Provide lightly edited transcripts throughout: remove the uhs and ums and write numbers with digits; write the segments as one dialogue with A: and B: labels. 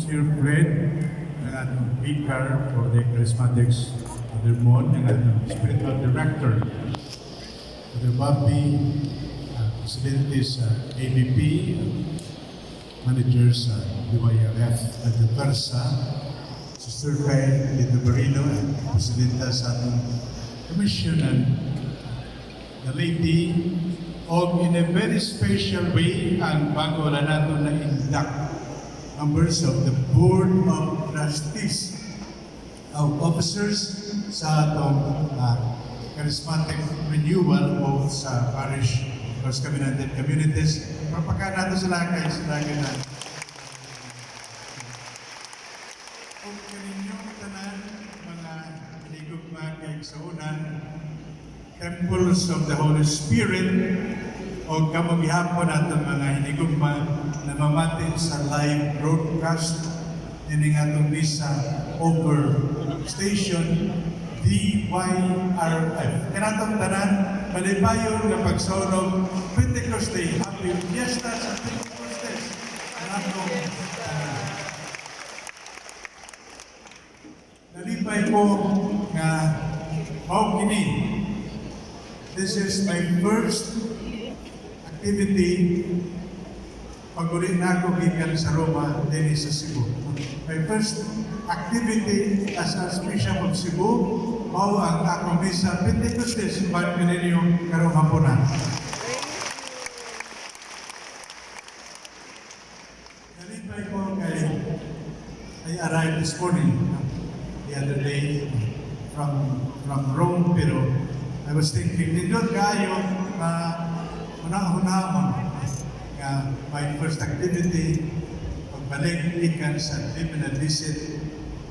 A: Sir Fred, ang ating vicar for the Charismatics, Brother Mon, ang ating spiritual director, Brother Bobby, Presidente sa ABP, manager sa UIRF, Brother Versa, Sister Faye Lito Barino, Presidenta sa ating commission, and the lady, o in a very special way, ang bago na nato na induct members of the Board of Trustees of Officers sa atong charismatic renewal o sa parish First Covenanted Communities. Papaka nato sila kay sila na. Kung kaninyong tanan, mga hinigugma kay saunan, temples of the Holy Spirit, o kamong gihapon atong mga hinigugma na mamati sa live broadcast ining atong misa over station DYRF. Kanatong tanan, malipayon nga pagsulong Pentecost Day. Happy Fiesta sa Pentecost Day. Kanatong tanan. Nalipay ko nga kini. This is my first activity pag-uli na ako gikan sa Roma, din sa Cebu. My first activity as Archbishop of Cebu, mao ang akong misa Pentecostes, ba't pininyo karong hapunan. Nalipay ko I arrived this morning, the other day, from Rome, pero I was thinking, nindot kayo na hunahon nga my first activity, pagbalik ikan sa tribunal visit,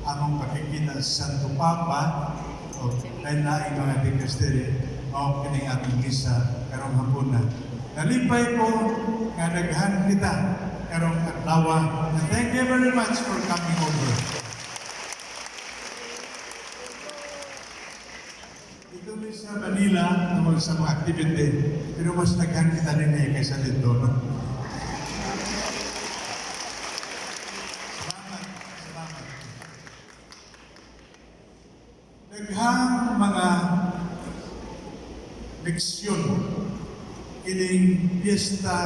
A: among pagkikita sa Santo Papa, o kahit na mga dikasteri, o kining atong misa karong hapunan. Nalipay ko nga naghan kita karong adlaw. Thank you very much for coming over. Ito sa Manila, naman sa mga activity, pero mas naghan kita rin kaysa dito, no? Salamat. Naghang mga leksyon, kining piyesta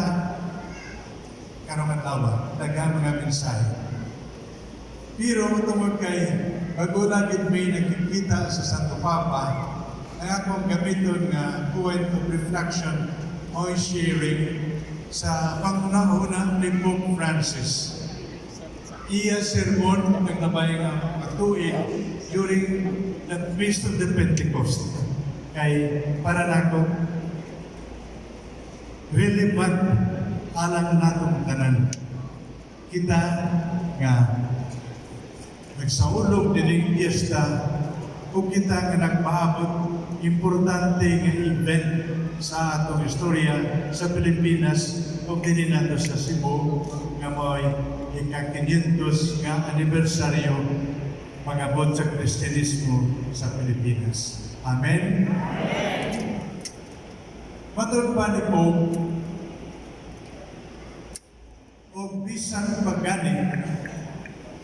A: karong adlaw, naghang mga mensahe. Pero tungod kay bago na gid may nakikita sa Santo Papa, ang akong gamiton nga point of reflection o sharing sa panguna-una ni Pope Francis. Iya sermon naglabay nga matuig during the Feast of the Pentecost. Kay para nako relevant alang natong tanan. Kita nga nagsaulog dining piyesta o kita nga nagpaabot importante nga event sa atong istorya sa Pilipinas o din nato sa Cebu nga mo'y ika-500 nga anibersaryo pag-abot sa Kristyanismo sa Pilipinas. Amen? Amen. Matod pa ni Pope, o bisan pagani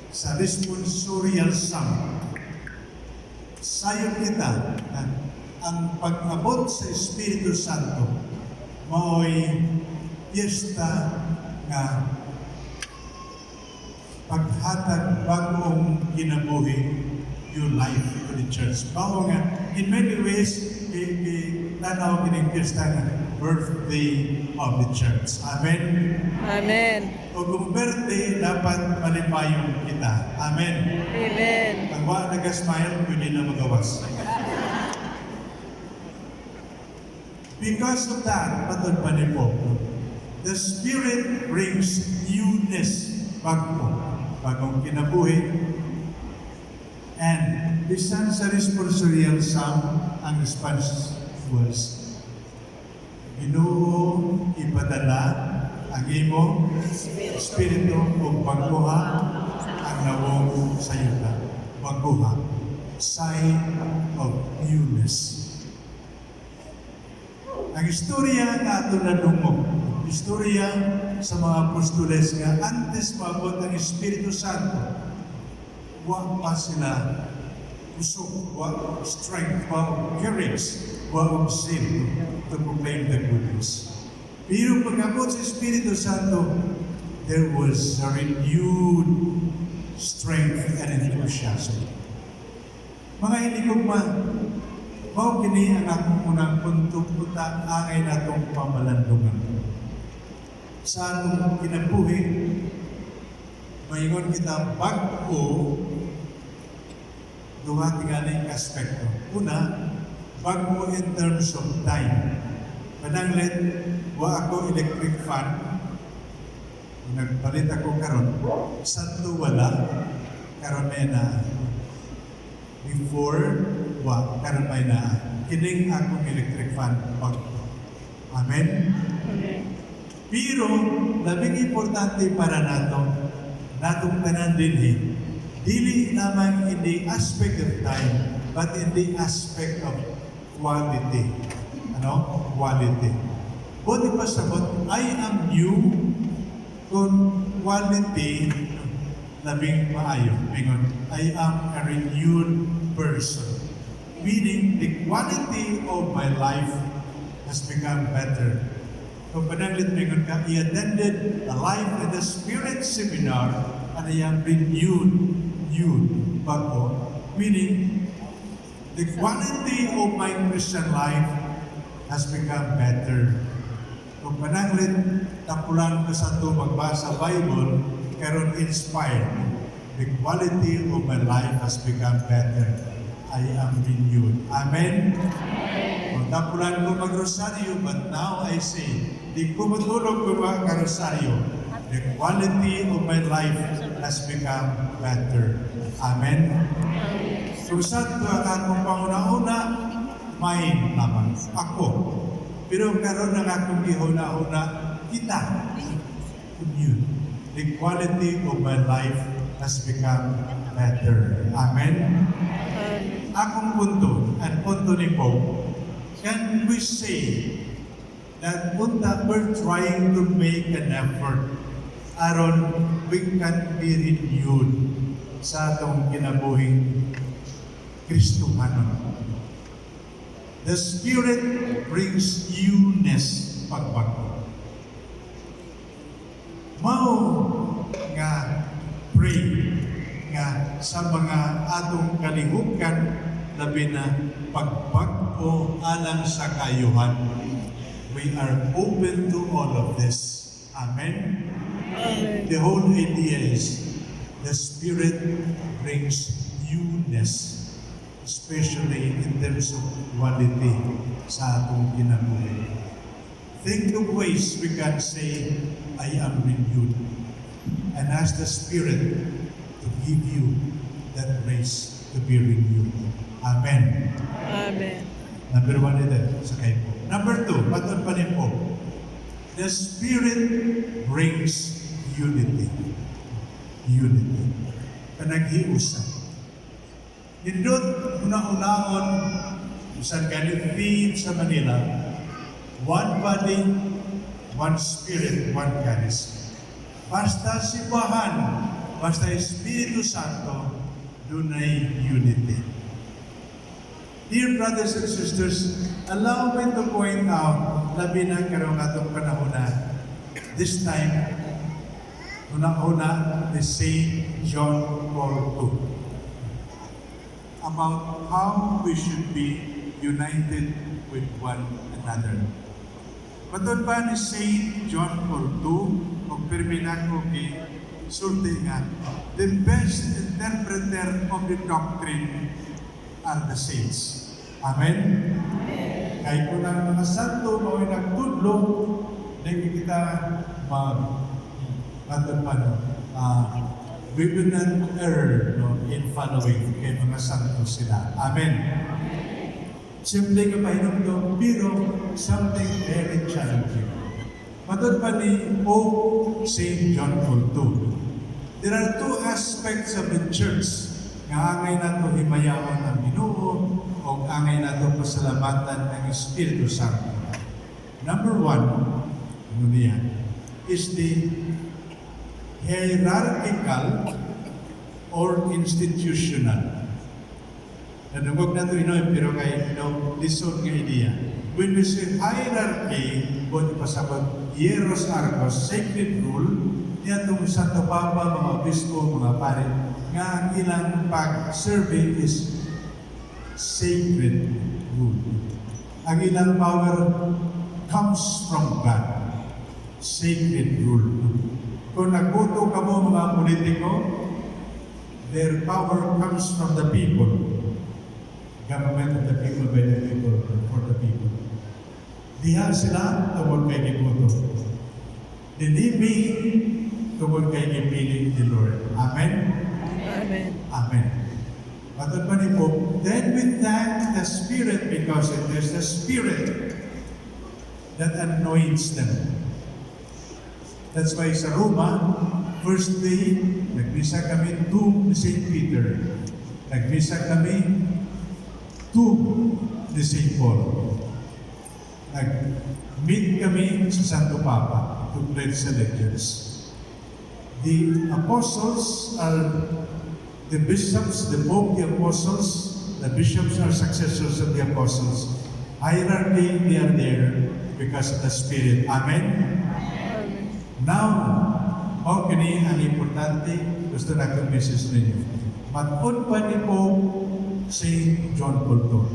A: sa responsorial psalm, sayo kita ang pag-abot sa Espiritu Santo mao'y piyesta nga paghatag bagong kinabuhi your life to the church. Mao nga, in many ways, tanaw kining piyesta nga birthday of the church. Amen?
B: Amen.
A: O kung birthday, dapat malipayon kita. Amen?
B: Amen.
A: Ang wa nag-smile, pwede na magawas. Because of that, patod pa ni Pope, the Spirit brings newness, bagong kinabuhi. And bisan sa responsorial psalm, ang response was, Ginoo ipadala ang imo Espiritu o pagkuha ang nawong sayuta. Pagkuha, sign of newness. Ang istorya nga ito na dumog, istorya sa mga apostoles nga antes maabot ang Espiritu Santo, wa pa sila usok, wa strength, wa courage, wa zeal to proclaim the good news. Pero pag-abot sa Espiritu Santo, there was a renewed strength and enthusiasm. Mga hinigugma, mao kini ang akong unang punta angay natong pamalandungan. Sa atong kinabuhi, mayroon kita bago duha tingaling aspekto. Una, bago in terms of time. Pananglit, wa ako electric fan. Nagpalit ako karon, santo wala, karon may na. Before, wa, karon may na. Kining akong electric fan bago. Amen? Amen. Pero, labing importante para natong tanan din dili lamang in the aspect of time, but in the aspect of quality. Ano? Quality. Buti pa sabot, I am new kung quality labing maayo. Mingon, I am a renewed person. Meaning, the quality of my life has become better. Kung pananglit mingon ka, I attended a Life in the Spirit seminar and I am renewed bago. Meaning, the quality of my Christian life has become better. Kung pananglit, tapulan ko sa ito magbasa Bible, karon inspired. The quality of my life has become better. I am renewed. Amen? Kung tapulan ko mag-rosaryo, but now I say, di ko matulog ko mag-rosaryo. The quality of my life has become better. Amen? Kung saan ito ang akong panguna-una, mine naman. Ako. Pero karon ang akong gihuna-una, kita. Yun. The quality of my life has become better. Amen? Akong punto, at punto ni Pope, can we say that we're trying to make an effort aron we can be renewed sa atong kinabuhing Kristohanon. The Spirit brings newness pagbago. Mao nga pray nga sa mga atong kalihukan labi na pagbago alang sa kayuhan. We are open to all of this. Amen? Amen. The whole idea is the Spirit brings newness, especially in terms of quality sa atong kinabuhi. Think of ways we can say, I am renewed. And ask the Spirit to give you that grace to be renewed. Amen.
B: Amen.
A: Number one ito sa kayo po. Number two, patod pa rin po. The Spirit brings unity. Unity. Panaghiusan. Nindot una-unaon sa ganit theme sa Manila, one body, one spirit, one charism. Basta simbahan, basta Espiritu Santo, dunay unity. Dear brothers and sisters, allow me to point out, labi na karong atong panahon na, this time, una-una, the Saint John Paul II, about how we should be united with one another. Matod pa ni Saint John Paul II, kung perminan ko kay sulti nga, the best interpreter of the doctrine are the saints. Amen? Amen. Kahit kung ang mga santo, mga nagtudlo, hindi kita matod pa we will not err in following kay mga santo sila. Amen. Simple ka pahinom to, pero something very challenging. Matod pa ni Pope St. John Paul II. There are two aspects of the church nga angay nato himayawon ang Ginoo o angay nato pasalamatan ang Espiritu Santo. Number one, ano niya, is the hierarchical or institutional. Nanungog na ito, pero kay lisod nga idea. When we say hierarchy, kung pasabot hieros archos, sacred rule, niya itong Santo Papa, mga obispo, mga pare, nga ang ilang pag-survey is sacred rule. Ang ilang power comes from God. Sacred rule. Kung nagbuto ka mo mga politiko, their power comes from the people. Government of the people, by the people, for the people. Diha sila tungkol kay Gibuto. Dinibi tungkol kay Gipili ni Lord. Amen?
B: Amen.
A: Amen. Patod pa ni Pope, then we thank the Spirit because it is the Spirit that anoints them. That's why sa Roma, first day, nagmisa kami to St. Peter. Nagmisa kami to the St. Paul. Nag-meet kami sa Santo Papa to pledge the lectures. The apostles are the bishops, the Pope, the apostles. The bishops are successors of the apostles. Hierarchy, they are there because of the Spirit. Amen? Now, okay ang importante, gusto na kong message ninyo. Matun pa ni Pope St. John Paul II.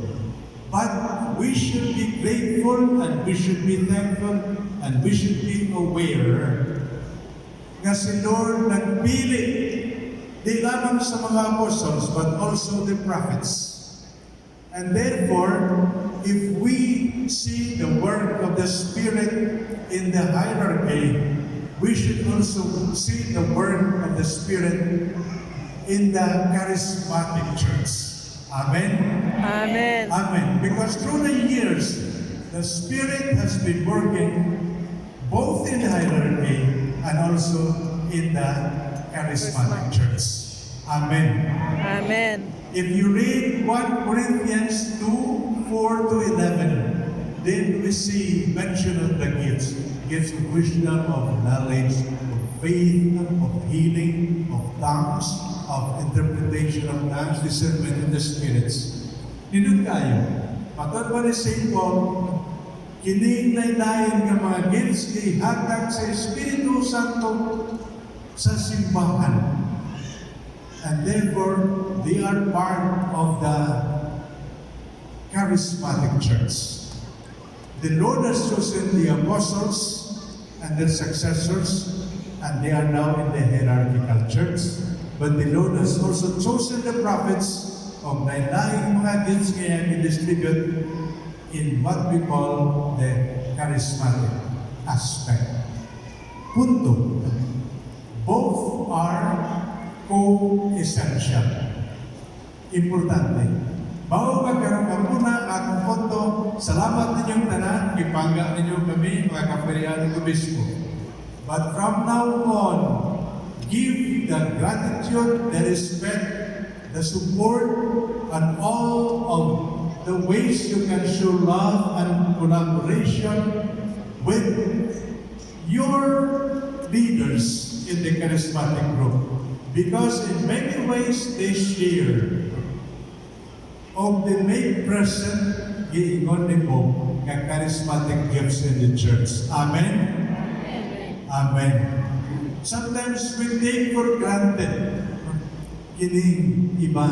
A: But we should be grateful and we should be thankful and we should be aware nga si Lord nagpili di lamang sa mga apostles but also the prophets. And therefore, if we see the work of the Spirit in the hierarchy, we should also see the work of the Spirit in the charismatic church. Amen?
B: Amen.
A: Amen. Because through the years, the Spirit has been working both in the hierarchy and also in the charismatic church. Amen.
B: Amen.
A: If you read 1 Corinthians 2, 4 to 11, then we see mention of the gifts. Gifts of wisdom, of knowledge, of faith, of healing, of tongues, of interpretation of tongues, discernment of the spirits. Ninun kayo, patod pa ni St. Paul, kininay-layan ng mga gifts ihatag sa Espiritu Santo sa simbahan. And therefore, they are part of the charismatic church. The Lord has chosen the apostles and their successors, and they are now in the hierarchical church. But the Lord has also chosen the prophets of lain-laing mga gifts ngayon i-distribute in what we call the charismatic aspect. Punto. Both are co-essential. Importante. Bago magkaroon ka muna akong punto, salamat ninyong tanan, ipangga ninyo kami, mga kaparihan ng obispo. But from now on, give the gratitude, the respect, the support, and all of the ways you can show love and collaboration with your leaders in the charismatic group. Because in many ways they share of the make present giingon ni mo ng charismatic gifts in the church. Amen? Amen. Sometimes we take for granted kining iba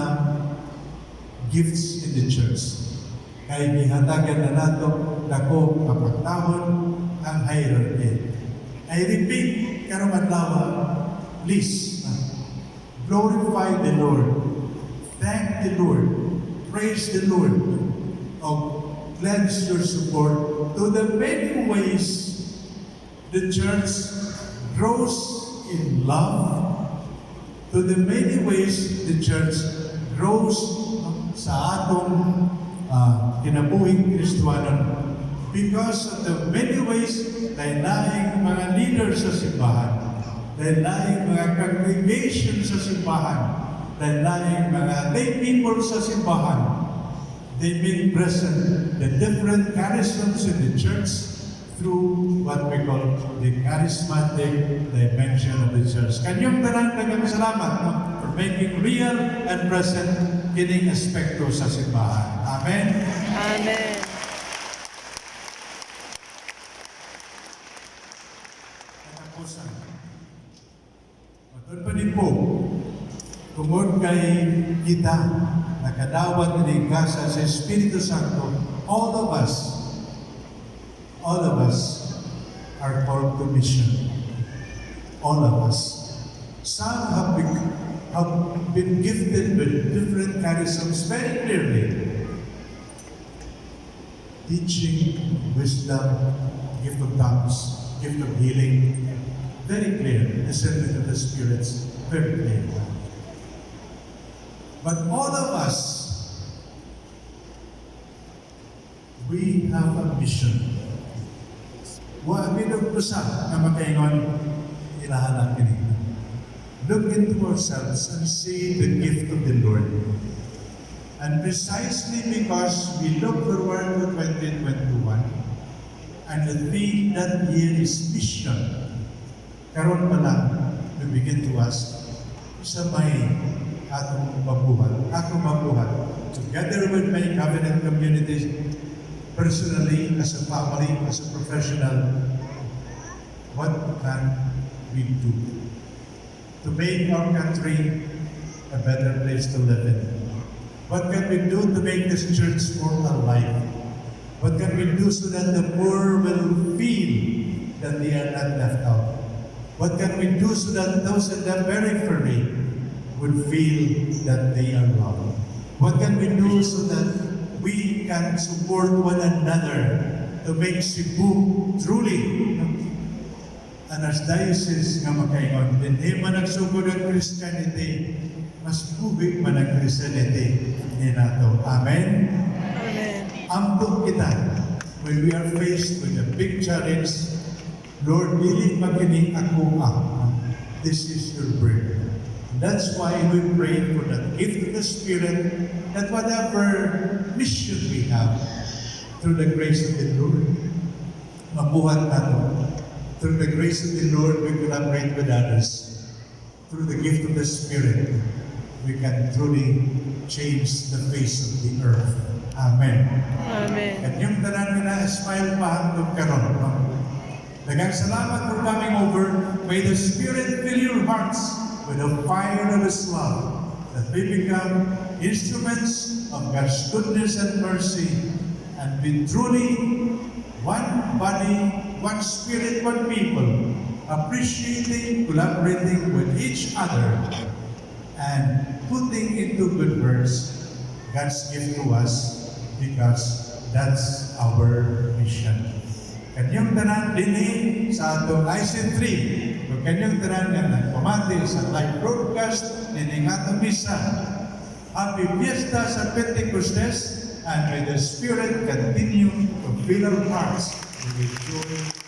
A: gifts in the church. Kaya gihatagan na nato dako kapagtahon ang hierarchy. I repeat, karong adlaw, please, glorify the Lord. Thank the Lord. Praise the Lord. Pledge your support to the many ways the church grows in love, to the many ways the church grows sa atong kinabuhing Kristiyanon. Because of the many ways, lain-laing mga leaders sa simbahan, lain-laing mga congregation sa simbahan, lain-laing mga lay people sa simbahan, they make present the different charisms in the church through what we call the charismatic dimension of the church. Kanyang tanan daghang salamat no, for making real and present kining aspekto sa simbahan. Amen.
B: Amen.
A: Katapusan. Matod pa din po, tungod kay kita, nakadawat ni kasa sa Espiritu Santo, all of us are called to mission. All of us. Some have been gifted with different charisms very clearly. Teaching, wisdom, gift of tongues, gift of healing, very clear. Discernment of the spirits, very clear. But all of us, we have a mission. Wa minug usa na makaingon ilahan kini. Look into ourselves and see the gift of the Lord. And precisely because we look forward to 2021 and the theme that year is mission, karon pa lang we begin to ask sa may atong mabuhat together with my covenant communities, personally, as a family, as a professional, what can we do to make our country a better place to live in? What can we do to make this church more alive? What can we do so that the poor will feel that they are not left out? What can we do so that those in the periphery would feel that they are loved? What can we do so that we can support one another to make Cebu truly an archdiocese nga makaingon. Hindi man nagsugod ang Christianity, mas bubig man ang Christianity ni nato. Amen?
B: Amen.
A: Ambot kita when we are faced with a big challenge. Lord, dili magkining ako this is your prayer. That's why we pray for the gift of the Spirit, that whatever mission we have, through the grace of the Lord, mabuhat nato. Through the grace of the Lord, we collaborate with others. Through the gift of the Spirit, we can truly change the face of the earth. Amen.
B: Amen.
A: At yung tanan na smile pa hanggang karon. Daghang salamat for coming over. May the Spirit fill your hearts with the fire of His love, that we become instruments of God's goodness and mercy, and be truly one body, one spirit, one people, appreciating, collaborating with each other, and putting into good words God's gift to us, because that's our mission. Kanyang tanan dinhi sa atong IC3, o kanyang tanan nga nagpamati sa live broadcast dinhi nga atong misa. Happy Fiesta sa Pentecostes, and may the Spirit continue to fill our hearts with joy